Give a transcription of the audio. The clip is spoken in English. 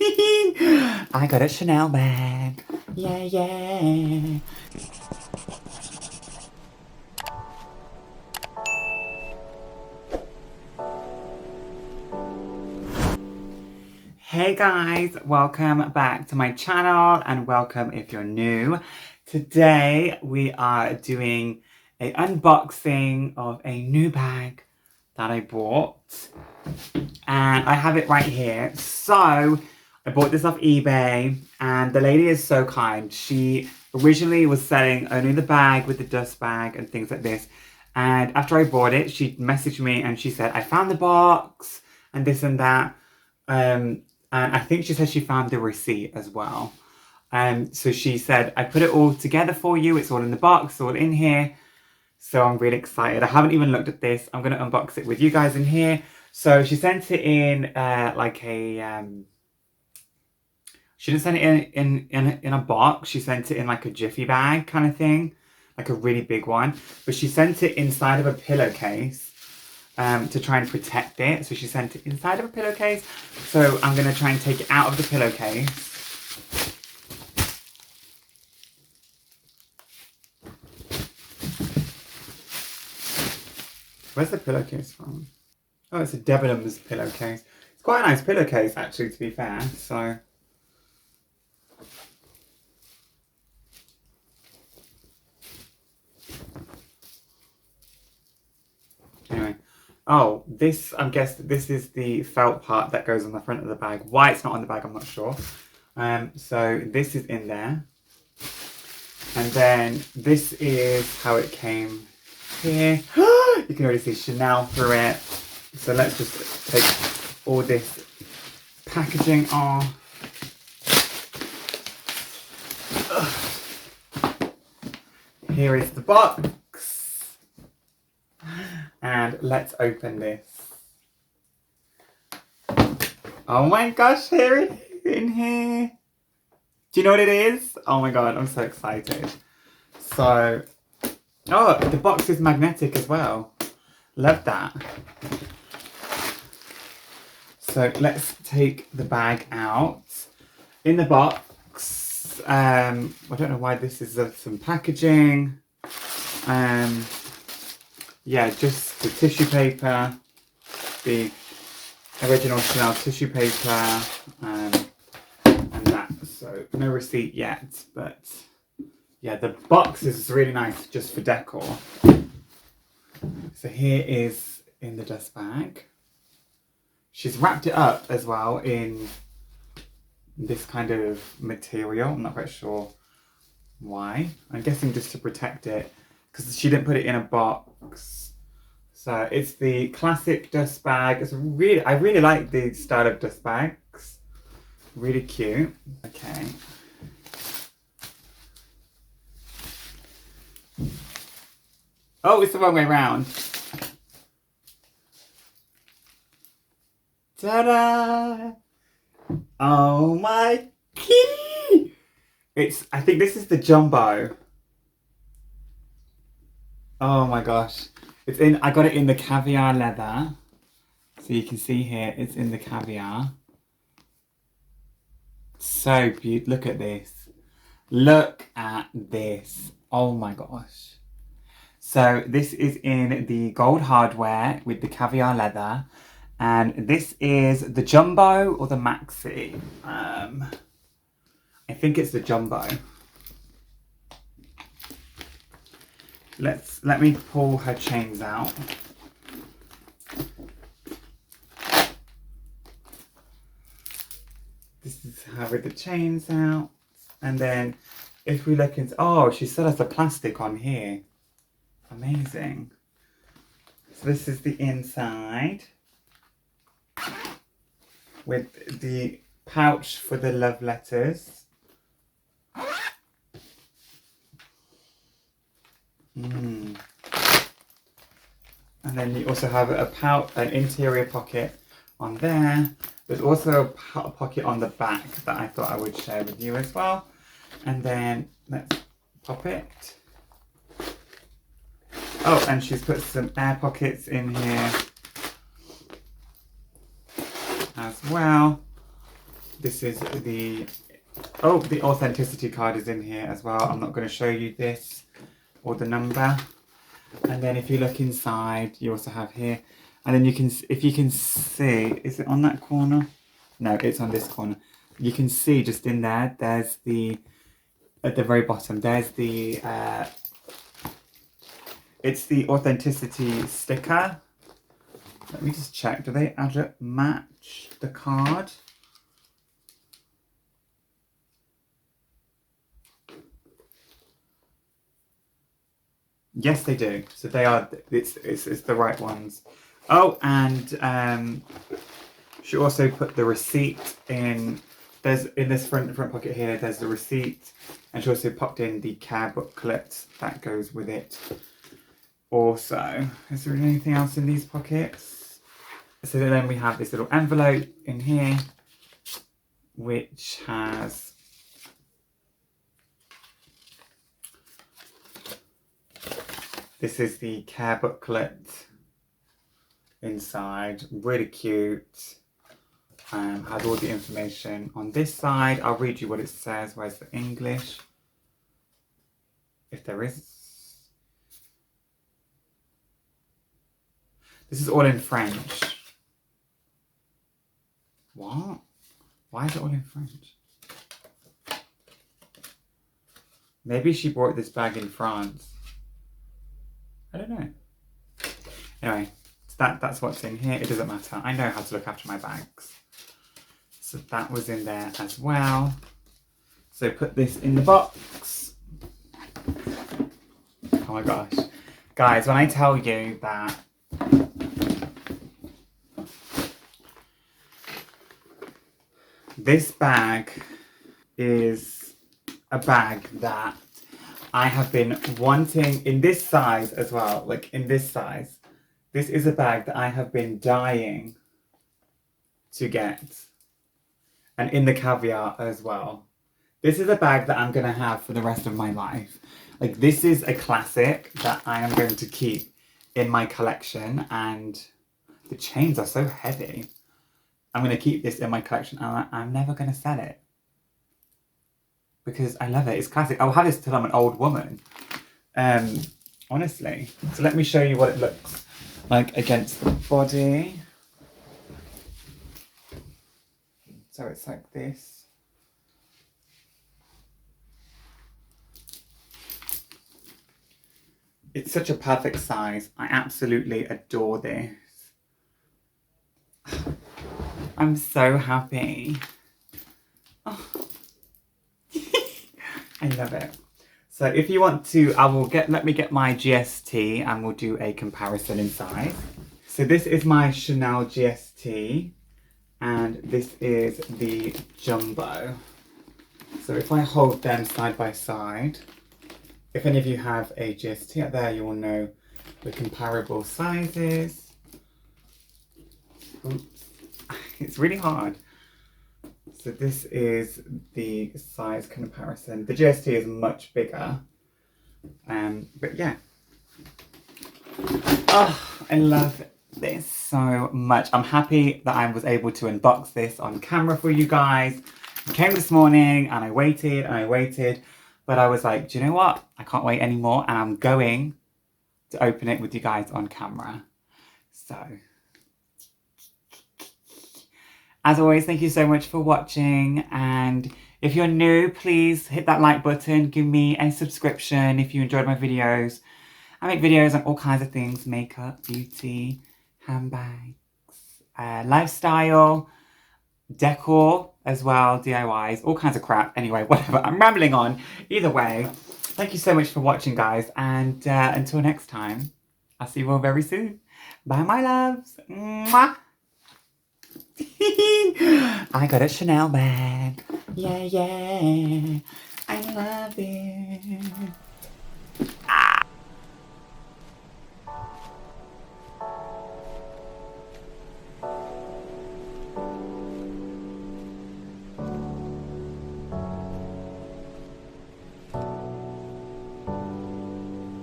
I got a Chanel bag. Yeah, yeah. Hey guys, welcome back to my channel and welcome if you're new. Today we are doing an unboxing of a new bag that I bought. And I have it right here. So I bought this off eBay and the lady is so kind. She originally was selling only the bag with the dust bag and things like this. And after I bought it, she messaged me and she said, I found the box and this and that. And I think she said she found the receipt as well. So she said, I put it all together for you. It's all in the box, all in here. So I'm really excited. I haven't even looked at this. I'm going to unbox it with you guys in here. So she sent it in like a... she didn't send it in a box. She sent it in like a jiffy bag kind of thing. Like a really big one. But she sent it inside of a pillowcase. To try and protect it. So she sent it inside of a pillowcase. So I'm going to try and take it out of the pillowcase. Where's the pillowcase from? Oh, it's a Debenhams pillowcase. It's quite a nice pillowcase actually, to be fair. So... anyway. Oh, this, I guess this is the felt part that goes on the front of the bag. Why it's not on the bag, I'm not sure. So this is in there. And then this is how it came here. You can already see Chanel through it. So let's just take all this packaging off. Here is the box. And let's open this. Oh my gosh, here it is in here. Do you know what it is? Oh my god, I'm so excited. So, oh, the box is magnetic as well. Love that. So let's take the bag out. In the box, I don't know why this is some packaging. Yeah, just the tissue paper, the original Chanel tissue paper, and that. So no receipt yet, but yeah, the box is really nice just for decor. So here is in the dust bag. She's wrapped it up as well in this kind of material. I'm not quite sure why. I'm guessing just to protect it, because she didn't put it in a box. So it's the classic dust bag. It's I really like the style of dust bags. Really cute. Okay. Oh, it's the wrong way around. Ta-da! Oh my kitty! I think this is the jumbo. Oh my gosh. I got it in the caviar leather. So you can see here, it's in the caviar. So beautiful. Look at this. Look at this. Oh my gosh. So this is in the gold hardware with the caviar leather. And this is the jumbo or the maxi. I think it's the jumbo. Let me pull her chains out. This is her with the chains out. And then if we look into, oh, she still has the plastic on here. Amazing. So this is the inside with the pouch for the love letters. And then you also have an interior pocket on there. There's also a pocket on the back that I thought I would share with you as well. And then let's pop it. Oh, and she's put some air pockets in here as well. this is the authenticity card is in here as well. I'm not going to show you this or the number. And then if you look inside, you also have here. And then you can, if you can see, is it on that corner? No, it's on this corner. You can see just in there, there's the, at the very bottom, there's the, it's the authenticity sticker. Let me just check, do they match the card? Yes, they do. So they are, it's the right ones. Oh, and she also put the receipt in. There's in this front pocket here. There's the receipt, and she also popped in the care booklet that goes with it. Also, is there anything else in these pockets? So then we have this little envelope in here, which has this is the care booklet inside, really cute. Has all the information on this side. I'll read you what it says. Where's the English? If there is. This is all in French. What? Why is it all in French? Maybe she bought this bag in France. I don't know. Anyway, that's what's in here. It doesn't matter. I know how to look after my bags. So that was in there as well. So put this in the box. Oh my gosh. Guys, when I tell you that this bag is a bag that I have been wanting in this size as well, like in this size. This is a bag that I have been dying to get. And in the caviar as well. This is a bag that I'm going to have for the rest of my life. Like, this is a classic that I am going to keep in my collection. And the chains are so heavy. I'm going to keep this in my collection and I'm never going to sell it. Because I love it. It's classic. I'll have this till I'm an old woman. Honestly. So let me show you what it looks like against the body. So it's like this. It's such a perfect size. I absolutely adore this. I'm so happy. Oh. I love it. So if you want to, let me get my GST and we'll do a comparison inside. So this is my Chanel GST. And this is the Jumbo. So if I hold them side by side, if any of you have a GST out there, you will know the comparable sizes. Oops. It's really hard. So this is the size comparison. The GST is much bigger. But yeah. Oh, I love this so much. I'm happy that I was able to unbox this on camera for you guys. It came this morning and I waited, but I was like, do you know what? I can't wait anymore and I'm going to open it with you guys on camera. So, as always, thank you so much for watching, and if you're new, please hit that like button, give me a subscription if you enjoyed my videos. I make videos on all kinds of things: makeup, beauty, handbags, lifestyle, decor as well, DIYs, all kinds of crap. Anyway, whatever, I'm rambling on. Either way, thank you so much for watching, guys, and until next time, I'll see you all very soon. Bye, my loves. Mwah. I got a Chanel bag. Yeah, yeah. I love it. Ah.